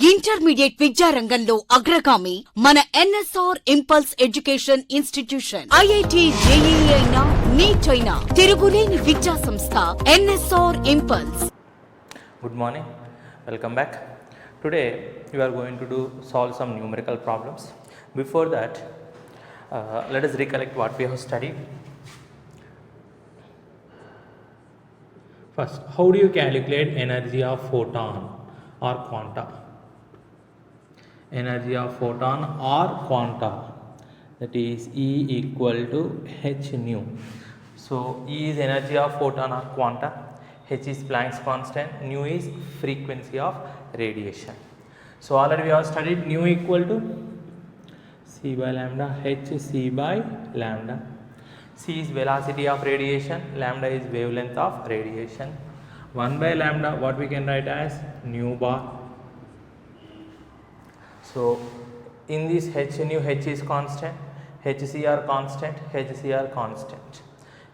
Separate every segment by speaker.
Speaker 1: Intermediate విద్యారంగంలో అగ్రగామి మన NSR impulse education institution. IIT JEE అయినా నీట్ అయినా తిరుగులేని విద్యా సంస్థ NSR impulse.
Speaker 2: Good morning, welcome back. Today we are going to solve some numerical problems. Before that, let us recollect what we have studied. First, how do you calculate energy of photon or quanta? Energy of photon or quanta, that is E equal to h nu. So E is energy of photon or quanta, h is Planck's constant, nu is frequency of radiation. So already we have studied nu equal to c by lambda, h c by lambda. C is velocity of radiation, lambda is wavelength of radiation. 1 by lambda, what we can write as nu bar. So in this h nu, h is constant, hc are constant, hc are constant.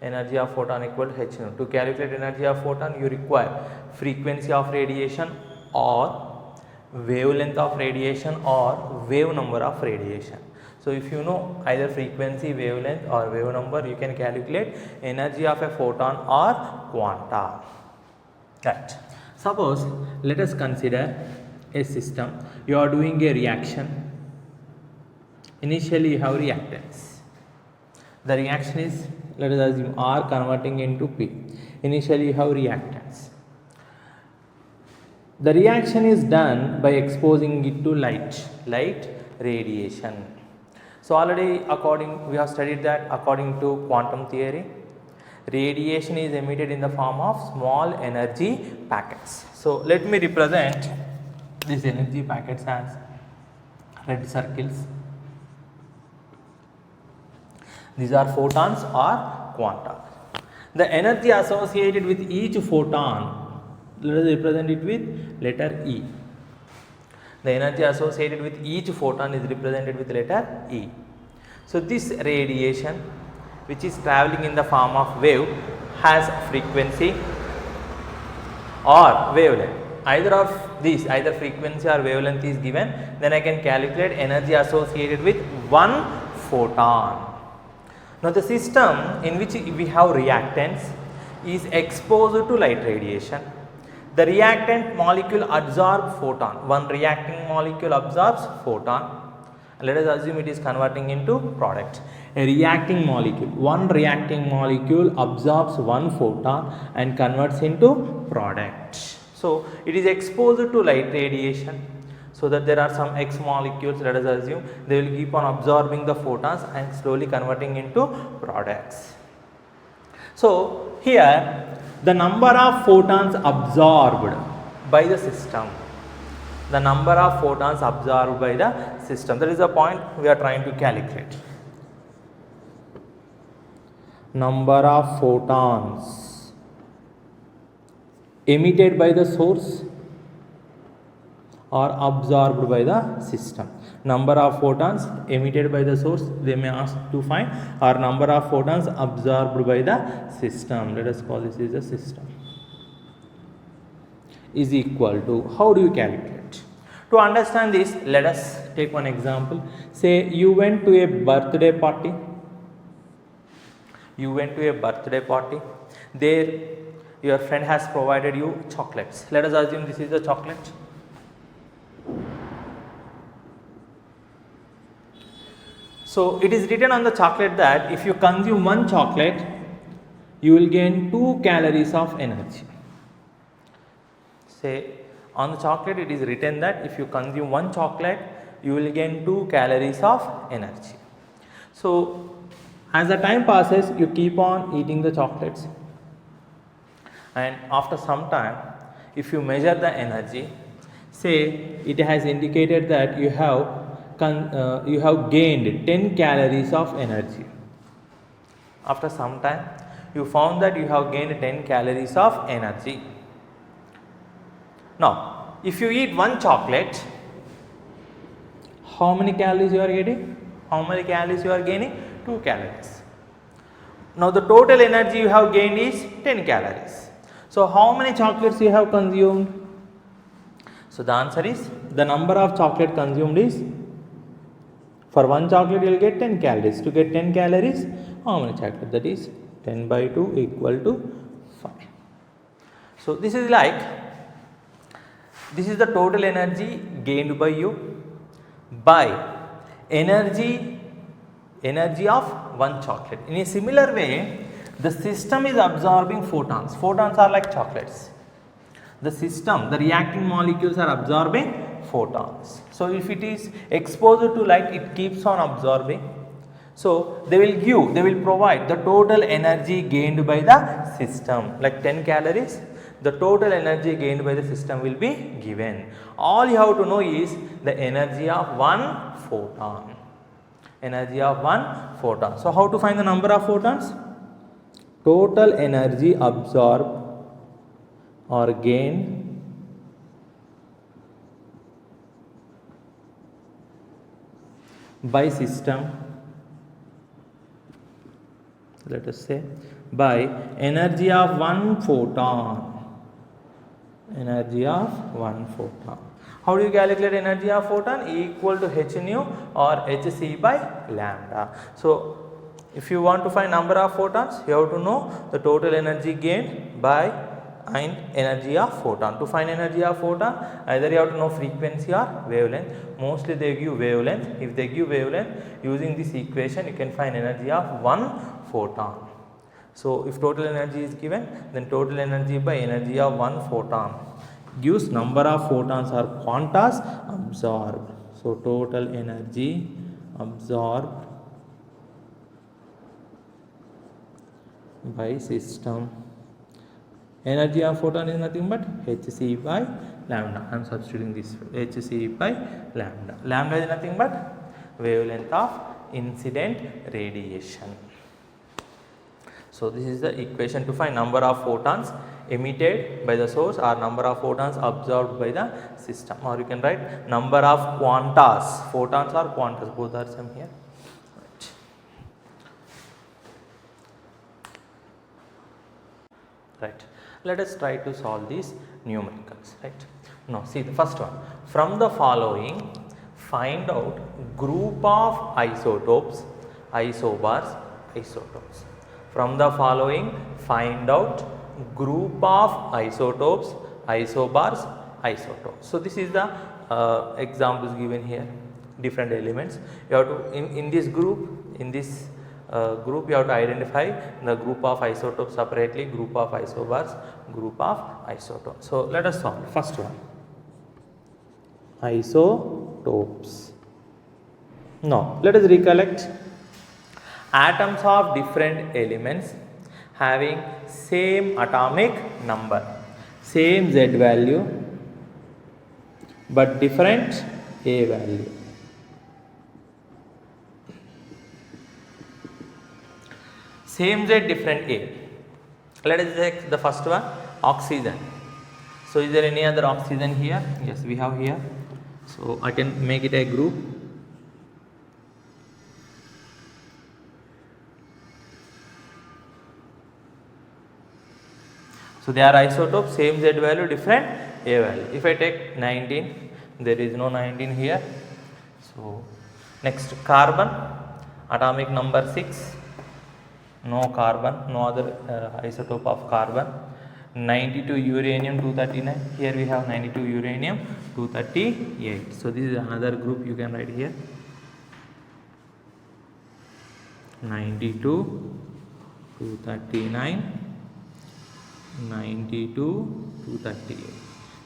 Speaker 2: Energy of photon equal to h nu. To calculate energy of photon, you require frequency of radiation or wavelength of radiation or wave number of radiation. So if you know either frequency, wavelength or wave number, you can calculate energy of a photon or quanta. Right. Suppose let us consider a system. You are doing a reaction. Initially you have reactants. The reaction is, let us assume, R converting into P. Initially you have reactants. The reaction is done by exposing it to light radiation. So already we have studied that according to quantum theory, radiation is emitted in the form of small energy packets. So let me represent these energy packets as red circles. These are photons or quanta. The energy associated with each photon, let us represent it with letter E. The energy associated with each photon is represented with letter E. So this radiation, which is traveling in the form of wave, has frequency or wavelength. Either of these, either frequency or wavelength is given, then I can calculate energy associated with one photon. Now the system in which we have reactants is exposed to light radiation. The reactant molecule absorbs photon. One reacting molecule absorbs photon. Let us assume it is converting into product. A reacting molecule, one reacting molecule absorbs one photon and converts into product. So it is exposed to light radiation, so that there are some X molecules, let us assume, they will keep on absorbing the photons and slowly converting into products. So here the number of photons absorbed by the system, the number of photons absorbed by the system, that is the point we are trying to calculate. Number of photons emitted by the source or absorbed by the system. Number of photons emitted by the source, they may ask to find, or number of photons absorbed by the system, let us call this is the system, is equal to, how do you calculate? To understand this, let us take one example. Say you went to a birthday party. You went to a birthday party. There your friend has provided you chocolates. Let us assume this is the chocolate. So it is written on the chocolate that if you consume one chocolate, you will gain 2 calories of energy. Say on the chocolate it is written that if you consume one chocolate, you will gain 2 calories of energy. So as the time passes, you keep on eating the chocolates, and after some time, if you measure the energy, say it has indicated that you have gained 10 calories of energy. After some time, you found that you have gained 10 calories of energy. Now, if you eat one chocolate, how many calories you are getting? How many calories you are gaining? 2 calories. Now the total energy you have gained is 10 calories. So how many chocolates you have consumed? So the answer is the number of chocolate consumed is, for one chocolate you will get 10 calories. To get 10 calories, how many chocolate? That is 10 by 2 equal to 5. So this is like, this is the total energy gained by you by energy of one chocolate. In a similar way, the system is absorbing photons. Photons are like chocolates. The system, the reacting molecules are absorbing photons. So if it is exposed to light, it keeps on absorbing. So they will provide the total energy gained by the system, like 10 calories. The total energy gained by the system will be given. All you have to know is the energy of one photon. Energy of one photon. So how to find the number of photons? Total energy absorbed or gained by system, let us say by energy of one photon. Energy of one photon. How do you calculate energy of photon? Equal to h nu or hc by lambda. So if you want to find number of photons, you have to know the total energy gained by and energy of photon. To find energy of photon, either you have to know frequency or wavelength. Mostly they give wavelength. If they give wavelength, using this equation you can find energy of one photon. So if total energy is given, then total energy by energy of one photon gives number of photons or quantas absorbed. So total energy absorbed by system. Energy of photon is nothing but hc by lambda. I am substituting this hc by lambda. Lambda is nothing but wavelength of incident radiation. So this is the equation to find number of photons emitted by the source or number of photons absorbed by the system, or you can write number of quantas. Photons or quantas, both are same here. Right. Let us try to solve these numericals. Right. Now see the first one. From the following, find out group of isotopes, isobars, isotopes. From the following, find out group of isotopes, isobars, isotopes. So this is the examples given here, different elements. You have to in this group, group you have to identify the group of isotopes separately, group of isobars, group of isotopes. So let us solve first one. Isotopes. Now let us recollect atoms of different elements having same atomic number, same Z value but different A value. Same Z, different A. Let us take the first one, oxygen. So is there any other oxygen here? Yes, we have here. So I can make it a group. So they are isotopes, same Z value, different A value. If I take 19, there is no 19 here. So next, carbon, atomic number 6, no carbon, no other isotope of carbon. 92 uranium 239, here we have 92 uranium 238. So this is another group you can write here. 92 239 92 238,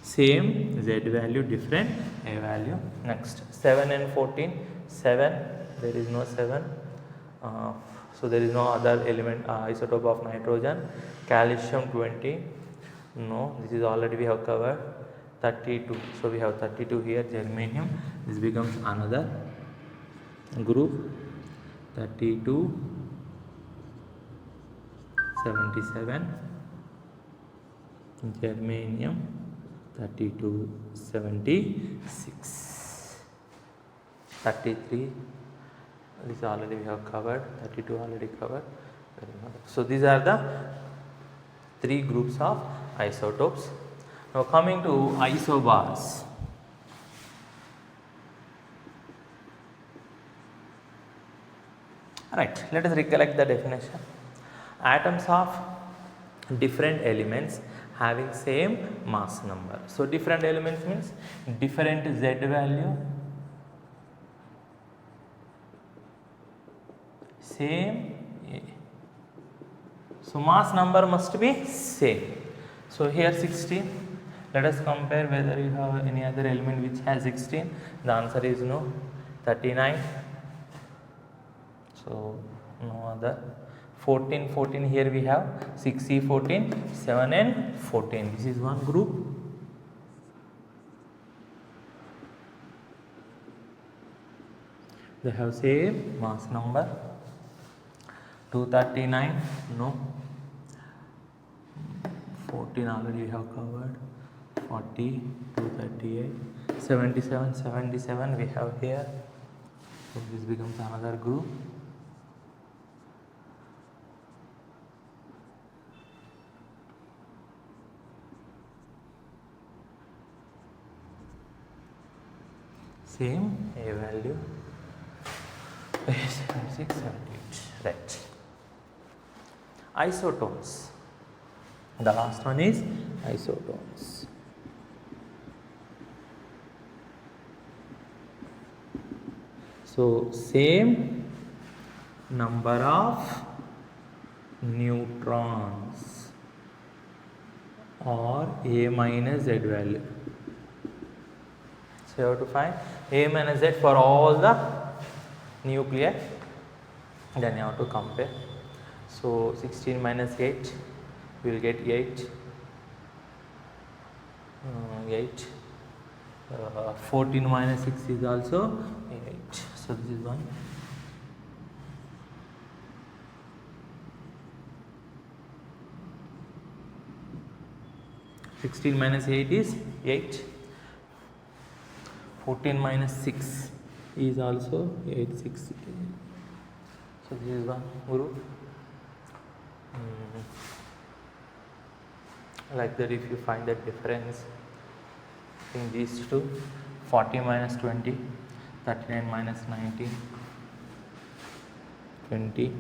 Speaker 2: same Z value, different A value. Next, 7 and 14, 7, there is no 7, so there is no other element isotope of nitrogen. Calcium 20, no, this is already we have covered. 32, so we have 32 here. Germanium, this becomes another group. 32 77, germanium 32 76, 33, this already we have covered, 32 already covered. So these are the three groups of isotopes. Now coming to isobars. Right, let us recollect the definition. Atoms of different elements having same mass number. So different elements means different Z value, same A. So mass number must be same. So here 16. Let us compare whether you have any other element which has 16. The answer is no. 39. So no other. 14, 14 here we have 6E 14, 7 and 14. This is one group. They have same mass number. 239, no. 14 already we have covered. 40, 238, 77, 77 we have here. So this becomes another group. Same A value. 76, 78. Right. Isotones. The last one is isotones. So same number of neutrons or A minus Z value. So you have to find A minus Z for all the nuclei, then you have to compare. So 16 minus 8, we will get 8. 8. 14 minus 6 is also 8. So this is one. Sixteen minus 8 is 8. 14 minus 6 is also 8, 6. So this is one group. Like that, if you find the difference in these two, 40 minus 20, 39 minus 19, 20.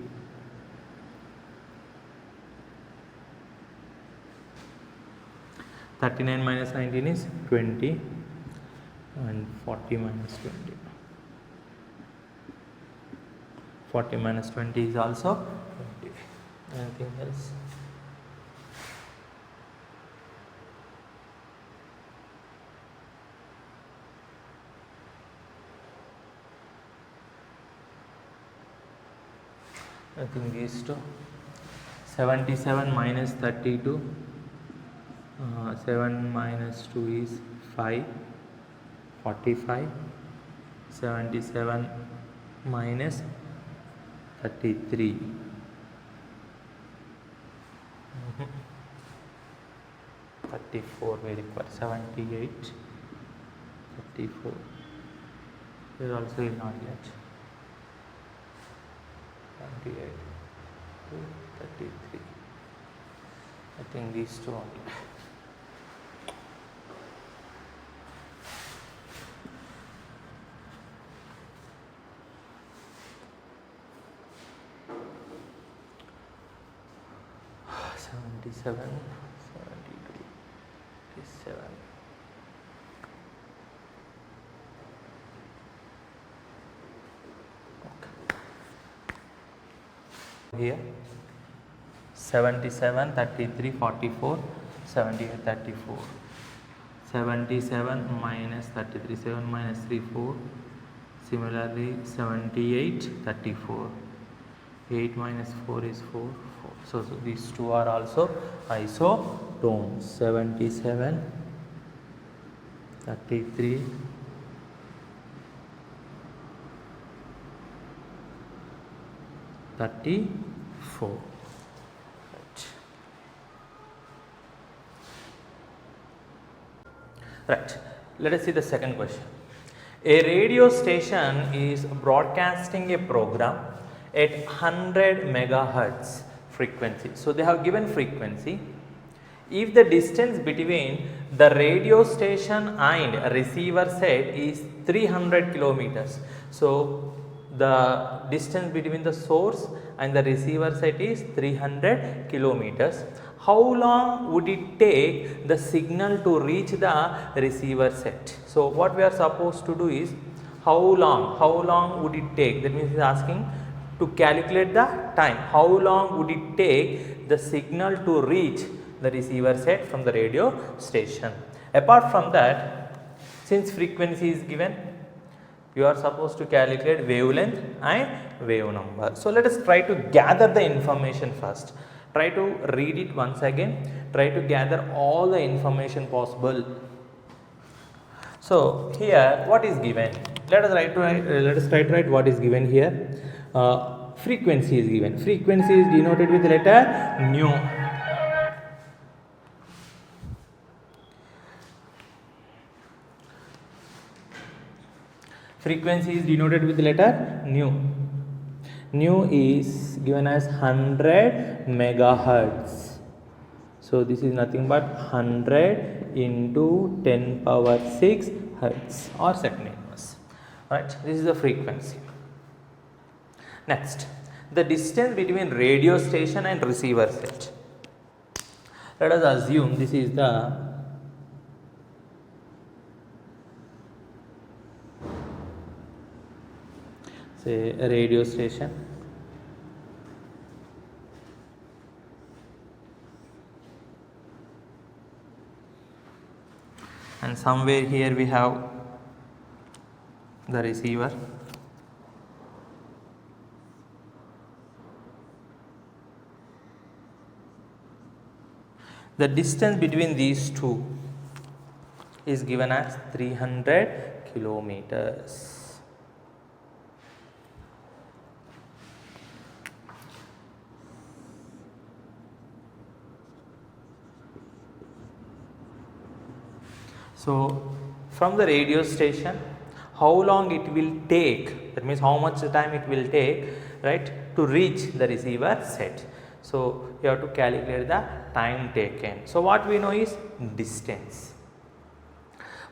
Speaker 2: (39 minus 19 is 20 and 40 minus 20. 40 minus 20 is also 20. Anything else? I think these two. 77 minus 32. 7 minus 2 is 5. 45. 77 minus 33. 34 we require. 78. 34. Here also is not yet. 28 to 33. I think these two only. Seven, 72, 57. Okay. Here 77, 33, 44, 78, 34. 77 minus 33, 7 minus 3, 4. Similarly 78, 34. 8 minus 4 is 4. So these two are also isotones. 77, 33, 34. Right. Let us see the second question. A radio station is broadcasting a program at 100 megahertz frequency. So they have given frequency. If the distance between the radio station and receiver set is 300 kilometers, so the distance between the source and the receiver set is 300 kilometers. How long would it take the signal to reach the receiver set? So what we are supposed to do is, how long would it take? That means he is asking to calculate the time. How long would it take the signal to reach the receiver set from the radio station? Apart from that, since frequency is given, you are supposed to calculate wavelength and wave number. So let us try to gather the information first. Try to read it once again. Try to gather all the information possible. So here what is given? Let us try to write what is given here. Frequency is given. Frequency is denoted with the letter nu. Frequency is denoted with the letter nu. Nu is given as 100 megahertz. So this is nothing but 100 into 10 power 6 hertz or second inverse. Right, this is the frequency. Next, the distance between radio station and receiver set. Let us assume this is the say a radio station. And somewhere here we have the receiver. The distance between these two is given as 300 kilometers. So from the radio station, how long it will take, that means how much time it will take, right, to reach the receiver set. So you have to calculate the time taken. So what we know is distance.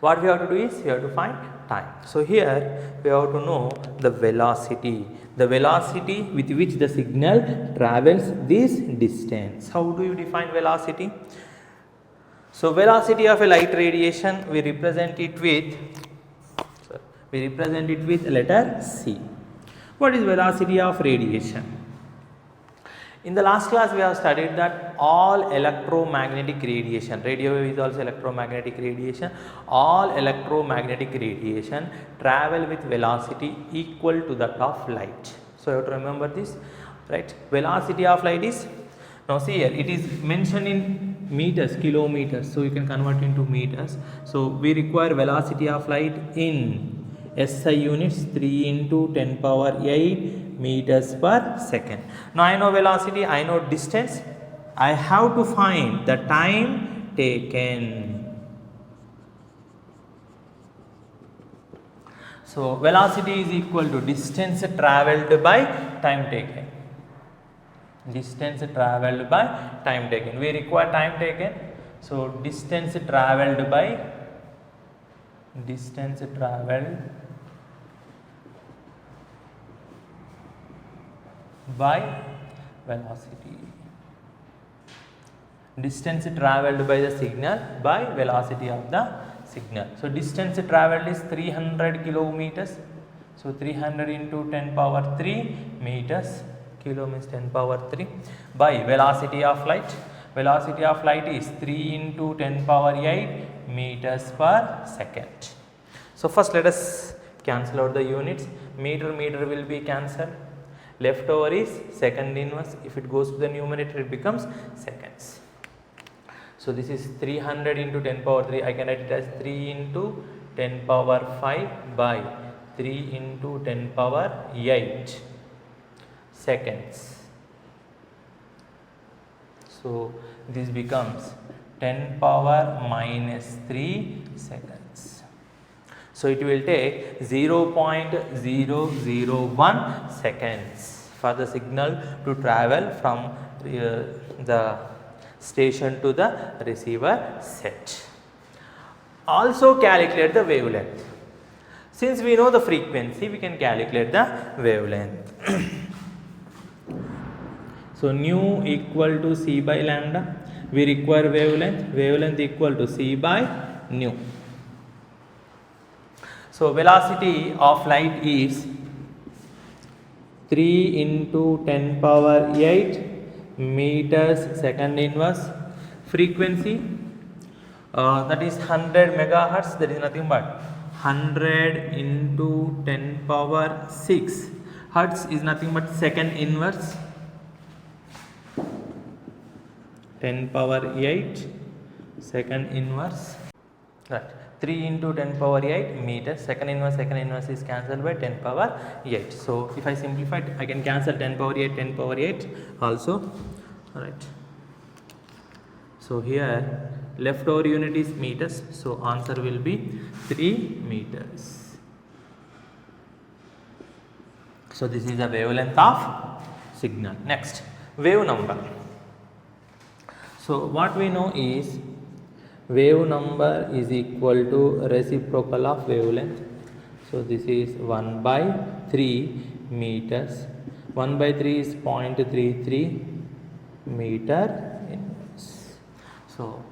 Speaker 2: What we have to do is we have to find time. So here we have to know the velocity with which the signal travels this distance. How do you define velocity? So velocity of a light radiation, we represent it with letter C. What is velocity of radiation? In the last class we have studied that all electromagnetic radiation, radio wave is also electromagnetic radiation, all electromagnetic radiation travel with velocity equal to that of light. So you have to remember this, right? Velocity of light is, now see here, it is mentioned in meters, kilometers, so you can convert into meters. So we require velocity of light in SI units, 3 into 10 power 8 meters per second. Now I know velocity, I know distance, I have to find the time taken. So velocity is equal to distance travelled by time taken. Distance travelled by time taken. We require time taken. So distance travelled by velocity. Distance travelled by the signal by velocity of the signal. So distance travelled is 300 kilometers. So 300 into 10 power 3 meters. Kilo means 10 power 3 by velocity of light. Velocity of light is 3 into 10 power 8 meters per second. So first let us cancel out the units. Meter will be cancelled. Left over is second inverse. If it goes to the numerator, it becomes seconds. So this is 300 into 10 power 3. I can write it as 3 into 10 power 5 by 3 into 10 power 8 seconds. So this becomes 10 power minus 3 seconds. So it will take 0.001 seconds for the signal to travel from the station to the receiver set. Also calculate the wavelength. Since we know the frequency, we can calculate the wavelength. So nu equal to c by lambda. We require wavelength. Wavelength equal to c by nu. So velocity of light is 3 into 10 power 8 meters second inverse. Frequency that is 100 megahertz, that is nothing but 100 into 10 power 6. Hertz is nothing but second inverse. 10 power 8 second inverse. Right. 3 into 10 power 8 meters. Second inverse is cancelled by 10 power 8. So if I simplify it, I can cancel 10 power 8 also. Alright. So here leftover unit is meters. So answer will be 3 meters. So this is the wavelength of signal. Next, wave number. So what we know is wave number is equal to reciprocal of wavelength. So this is 1 by 3 meters. 1 by 3 is 0.33 meter inverse. So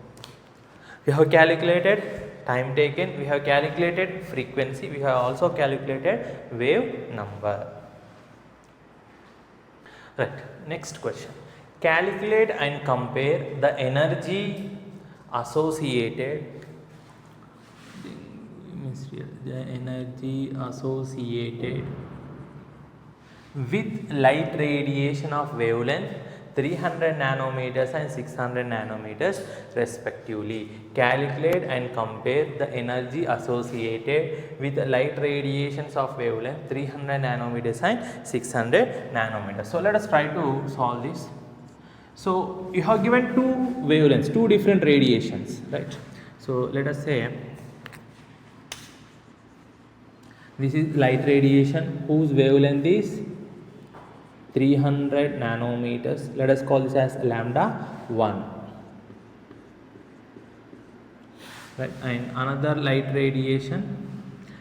Speaker 2: we have calculated time taken, we have calculated frequency, we have also calculated wave number. Right. Next question. Calculate and compare the energy associated with light radiation of wavelength 300 nanometers and 600 nanometers respectively. Calculate and compare the energy associated with light radiations of wavelength 300 nanometers and 600 nanometers. So let us try to solve this. So you have given two wavelengths, two different radiations, right? So let us say this is light radiation whose wavelength is 300 nanometers. Let us call this as lambda 1. Right, and another light radiation,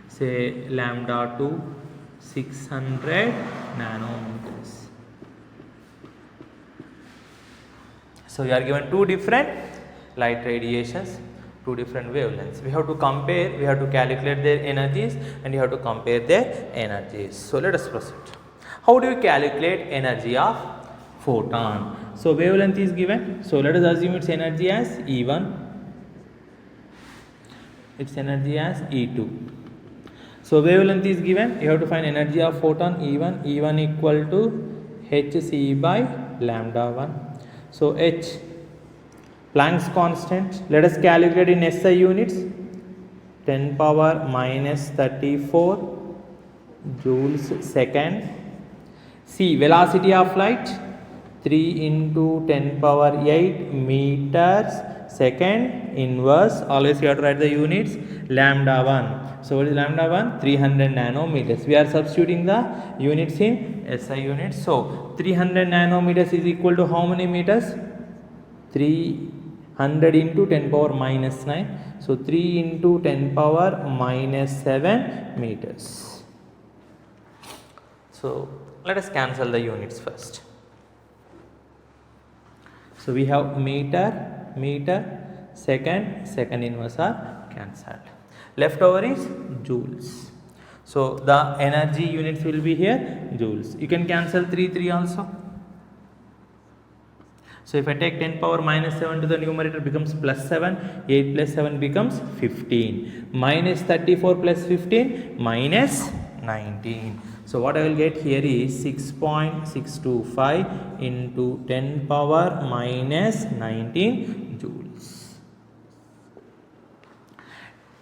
Speaker 2: say lambda 2, 600 nanometers. So we are given two different light radiations, two different wavelengths. We have to compare, we have to calculate their energies, and you have to compare their energies. So let us proceed. How do you calculate energy of photon? So wavelength is given. So let us assume its energy as E1, its energy as E2. So wavelength is given. You have to find energy of photon E1. E1 equal to hc by lambda 1. So h, Planck's constant. Let us calculate in SI units. 10 power minus 34 joules second. C, velocity of light 3 into 10 power 8 meters second inverse. Always you have to write the units. Lambda 1. So what is lambda 1? 300 nanometers. We are substituting the units in SI units. So 300 nanometers is equal to how many meters? 300 into 10 power minus 9. So 3 into 10 power minus 7 meters. So let us cancel the units first. So we have meter, second inverse are cancelled. Leftover is joules. So the energy units will be here joules. You can cancel 3 also. So if I take 10 power minus 7 to the numerator becomes plus 7, 8 plus 7 becomes 15, minus 34 plus 15 minus 19. So what I will get here is 6.625 into 10 power minus 19 joules.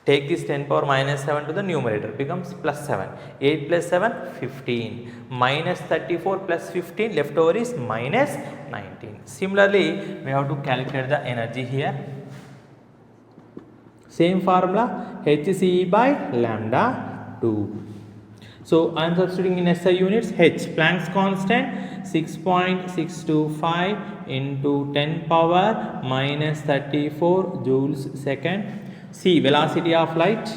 Speaker 2: Take this 10 power minus 7 to the numerator becomes plus 7. 8 plus 7 15, minus 34 plus 15 leftover is minus 19. Similarly, we have to calculate the energy here. Same formula, hc by lambda 2. So I am substituting in SI units. H, Planck's constant 6.625 into 10 power minus 34 joules second. C, velocity of light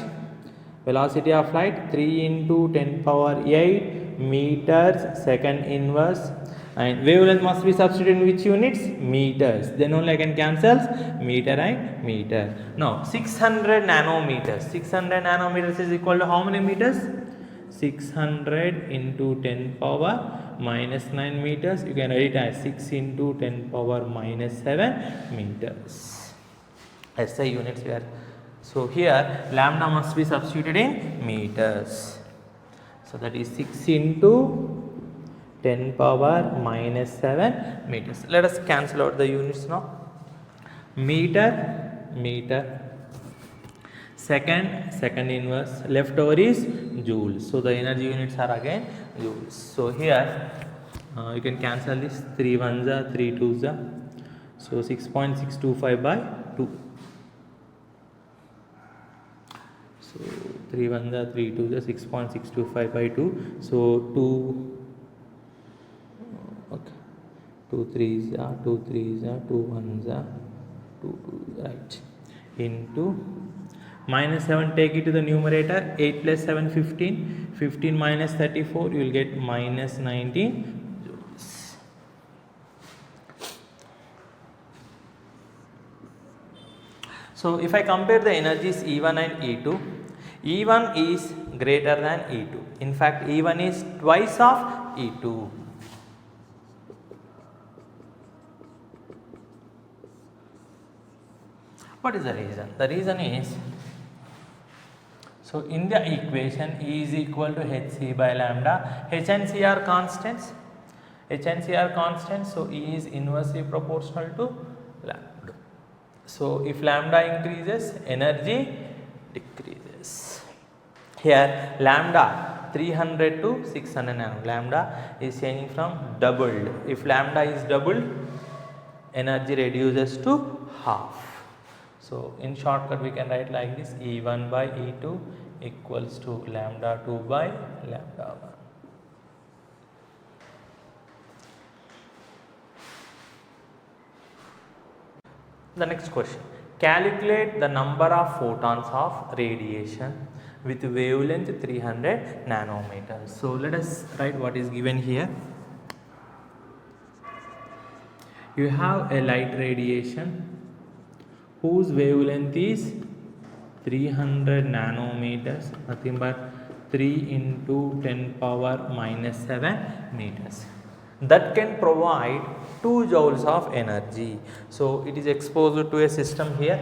Speaker 2: velocity of light 3 into 10 power 8 meters second inverse, and wavelength must be substituted in which units? Meters. Then only I can cancel meter and meter. Now 600 nanometers. 600 nanometers is equal to how many meters? 600 into 10 power minus 9 meters. You can write it as 6 into 10 power minus 7 meters. SI units here. So here lambda must be substituted in meters. So that is 6 into 10 power minus 7 meters. Let us cancel out the units now. Meter, meter. Second inverse. Leftover is joules. So the energy units are again joules. So here you can cancel this. 3 ones are 3 twos are. So 6.625 by 2. So 3 ones are 3 twos are 6.625 by 2. So 2. Okay, 2 3s are 2 3s are 2 1s are 2 2s, right, into minus 7, take it to the numerator. 8 plus 7 15, 15 minus 34 you will get minus 19 joules. So if I compare the energies E1 and E2, E1 is greater than E2. In fact E1 is twice of E2. What is the reason? The reason is, so in the equation E is equal to hc by lambda. H and C are constants. H and C are constants, so E is inversely proportional to lambda. So if lambda increases, energy decreases. Here lambda 300 to 600 nano. Lambda is changing from doubled. If lambda is doubled, energy reduces to half. So in shortcut we can write like this: E1 by E2 equals to lambda 2 by lambda 1. The next question: calculate the number of photons of radiation with wavelength 300 nanometers. So let us write what is given here. You have a light radiation whose wavelength is 300 nanometers, nothing but 3 into 10 power minus 7 meters. That can provide 2 joules of energy. So it is exposed to a system here.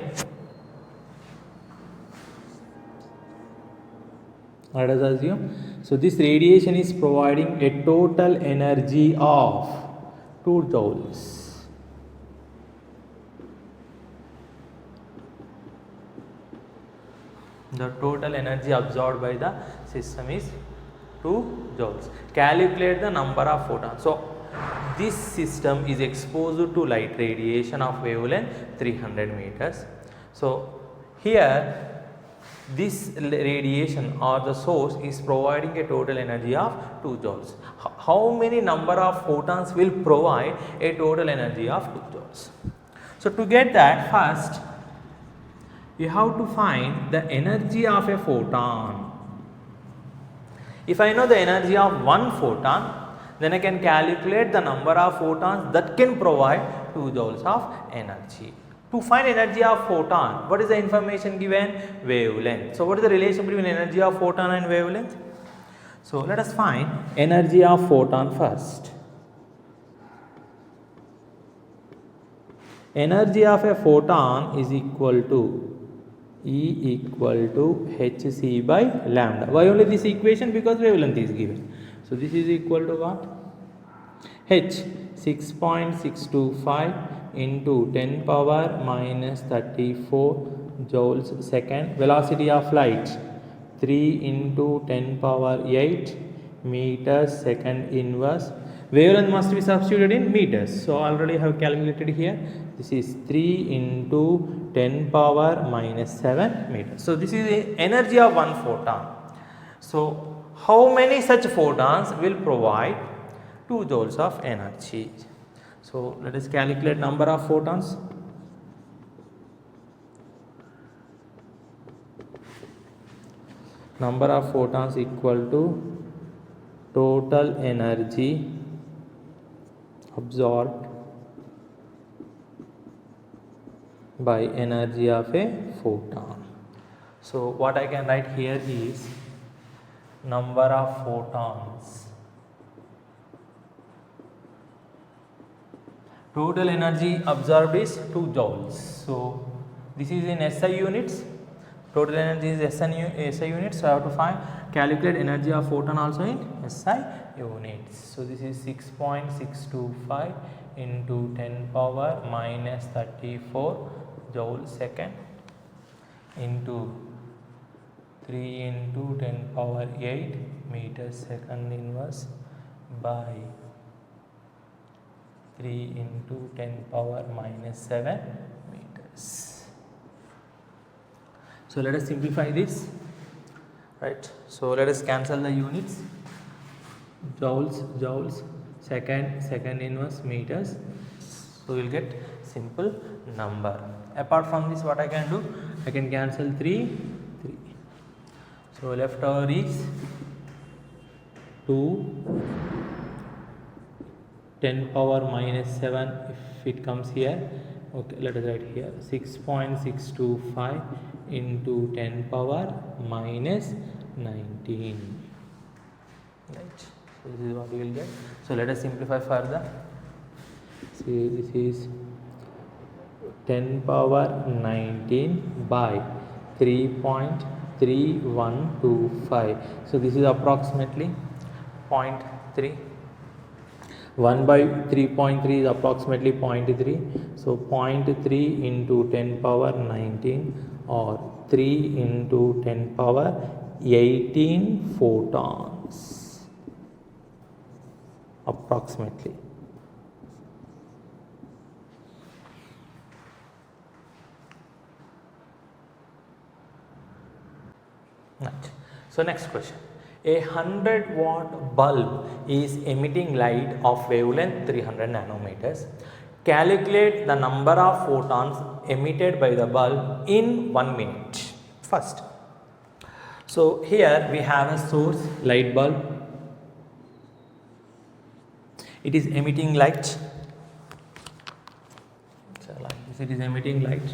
Speaker 2: Let us assume, so this radiation is providing a total energy of 2 joules. The total energy absorbed by the system is 2 joules. Calculate the number of photons. So this system is exposed to light radiation of wavelength 300 meters. So here this radiation or the source is providing a total energy of 2 joules. How many number of photons will provide a total energy of 2 joules? So to get that, first you have to find the energy of a photon. If I know the energy of one photon, then I can calculate the number of photons that can provide 2 joules of energy. To find energy of photon, what is the information given? Wavelength. So what is the relation between energy of photon and wavelength? So let us find energy of photon first. Energy of a photon is equal to E equal to hc by lambda. Why only this equation? Because wavelength is given. So this is equal to what? H 6.625 into 10 power minus 34 joules second. Velocity of light 3 into 10 power 8 meters second inverse. Wavelength must be substituted in meters. So already I have calculated here. This is 3 into 10 power minus 7 meters. So this is the energy of one photon. So how many such photons will provide 2 joules of energy? So let us calculate number of photons. number of photons equal to total energy absorbed by energy of a photon. So what I can write here is number of photons, total energy absorbed is 2 joules. So this is in SI units, total energy is SI units, so I have to calculate energy of photon also in SI units. So this is 6.625 into 10 power minus 34 joule second into 3 into 10 power 8 meters second inverse by 3 into 10 power minus 7 meters. So let us simplify this, right? So let us cancel the units, joules, second inverse, meters. So we will get simple number. Apart from this, what I can do, I can cancel 3. So left over is 2 10 power minus 7 if it comes here. Okay, let us write here 6.625 into 10 power minus 19. Right. So this is what we will get. So let us simplify further. See, this is 10 power 19 by 3.3125. So this is approximately 0.3. 1 by 3.3 is approximately 0.3. So 0.3 into 10 power 19 or 3 into 10 power 18 photons approximately. Right. So next question. A 100-watt bulb is emitting light of wavelength 300 nanometers. Calculate the number of photons emitted by the bulb in 1 minute. First, so here we have a source, light bulb. It is emitting light. So like this, it is emitting light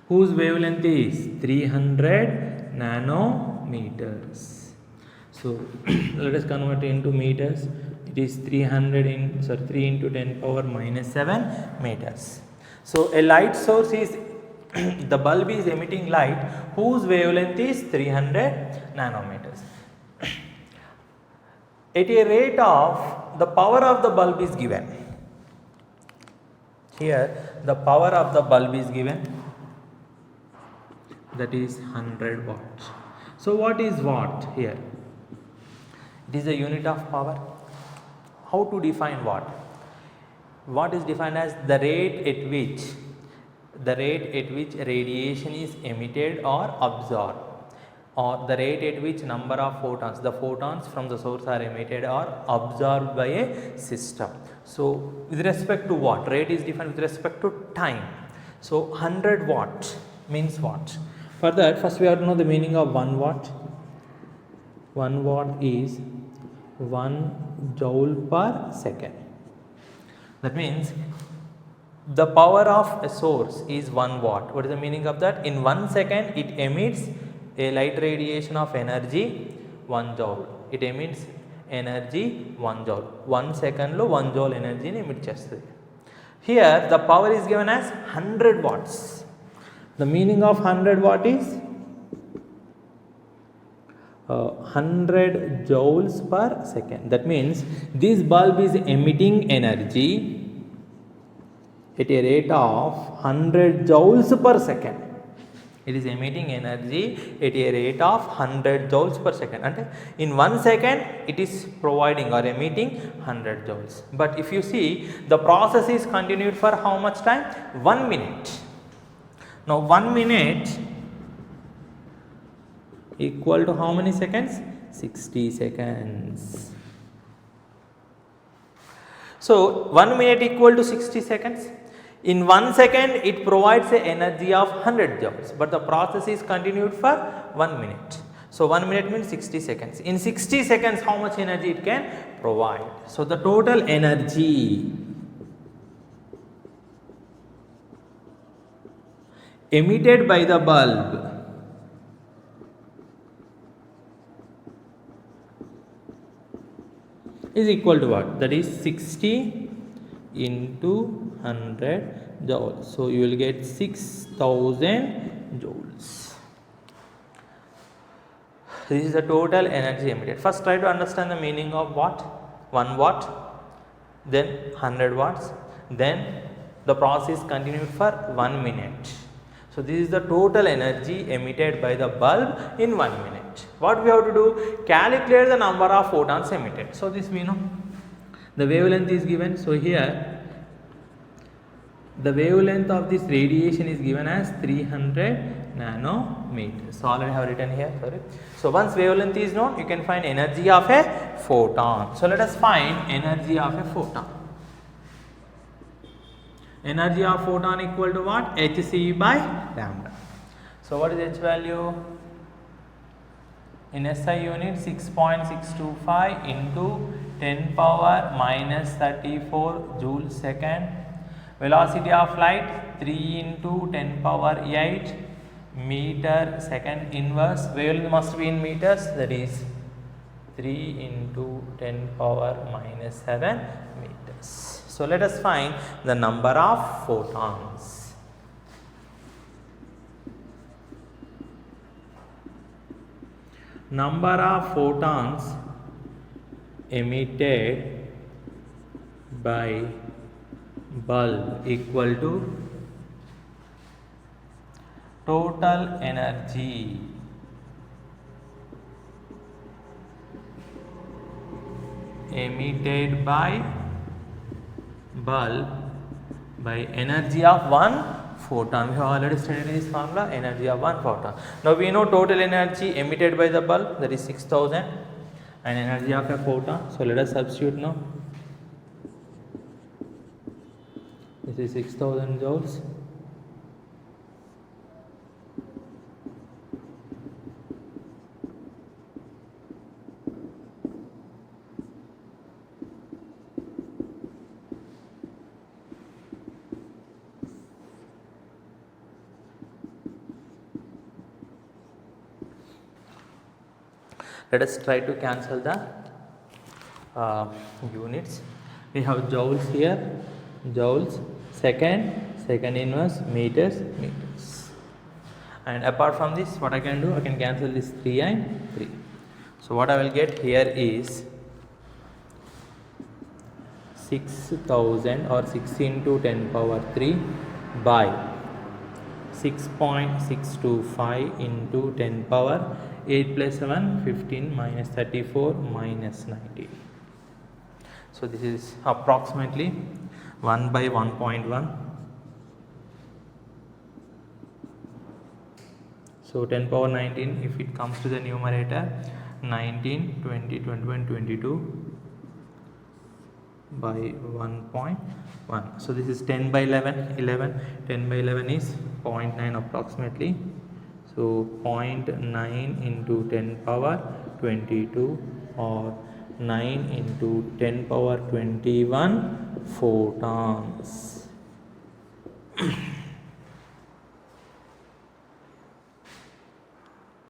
Speaker 2: whose wavelength is 300 nanometers. So let us convert it into meters. It is 3 into 10 power minus 7 meters. So a light source is the bulb is emitting light whose wavelength is 300 nanometers. At a rate of, the power of the bulb is given. Here the power of the bulb is given, that is 100 watts. So what is watt here? It is a unit of power. How to define watt? Watt is defined as the rate at which radiation is emitted or absorbed, or the rate at which number of photons, the photons from the source are emitted or absorbed by a system. So with respect to what? Rate is defined with respect to time. So 100 watt means what? For that, first we have to know the meaning of 1 watt. 1 watt is 1 joule per second. That means the power of a source is 1 watt. What is the meaning of that? In 1 second it emits a light radiation of energy 1 joule. It emits energy 1 joule. 1 second lo 1 joule energy ni emit chestadi. Here the power is given as 100 watts. The meaning of 100 watt is 100 joules per second. That means this bulb is emitting energy at a rate of 100 joules per second. It is emitting energy at a rate of 100 joules per second. And in 1 second it is providing or emitting 100 joules. But if you see, the process is continued for how much time? 1 minute. Now 1 minute equal to how many seconds? 60 seconds. So 1 minute equal to 60 seconds. In 1 second, it provides a energy of 100 joules, but the process is continued for 1 minute. So 1 minute means 60 seconds. In 60 seconds, how much energy it can provide? So the total energy emitted by the bulb is equal to what? That is 60 into 100 joules. So you will get 6000 joules. This is the total energy emitted. First try to understand the meaning of watt. 1 watt, then 100 watts, then the process continued for 1 minute. So this is the total energy emitted by the bulb in 1 minute. What we have to do? Calculate the number of photons emitted. So this we know. The wavelength is given. So here the wavelength of this radiation is given as 300 nanometers. So already I have written here. Sorry. So once wavelength is known, you can find energy of a photon. So let us find energy of a photon. Energy of photon equal to what? Hc by lambda. So what is H value? In SI unit 6.625 into 10 power minus 34 joule second. Velocity of light 3 into 10 power 8 meter second inverse. Wavelength must be in meters, that is 3 into 10 power minus 7 meters. So let us find the number of photons. Number of photons emitted by bulb equal to total energy emitted by bulb by energy of one photon. We have already studied this formula, energy of one photon. Now we know total energy emitted by the bulb, that is 6000, and energy of a photon. So let us substitute now. This is 6000 joules. Let us try to cancel the units. We have joules here, joules, second inverse, meters, meters. And apart from this, what I can do? I can cancel this 3 and 3. So what I will get here is 6000 or 6 into 10 power 3 by 6.625 into 10 power 8 plus 7, 15 minus 34 minus 19. So this is approximately 1 by 1.1. So 10 power 19, if it comes to the numerator, 19, 20, 21, 22 by 1.1. So this is 10 by 11, 10 by 11 is 0.9 approximately. So 0.9 into 10 power 22 or 9 into 10 power 21 photons.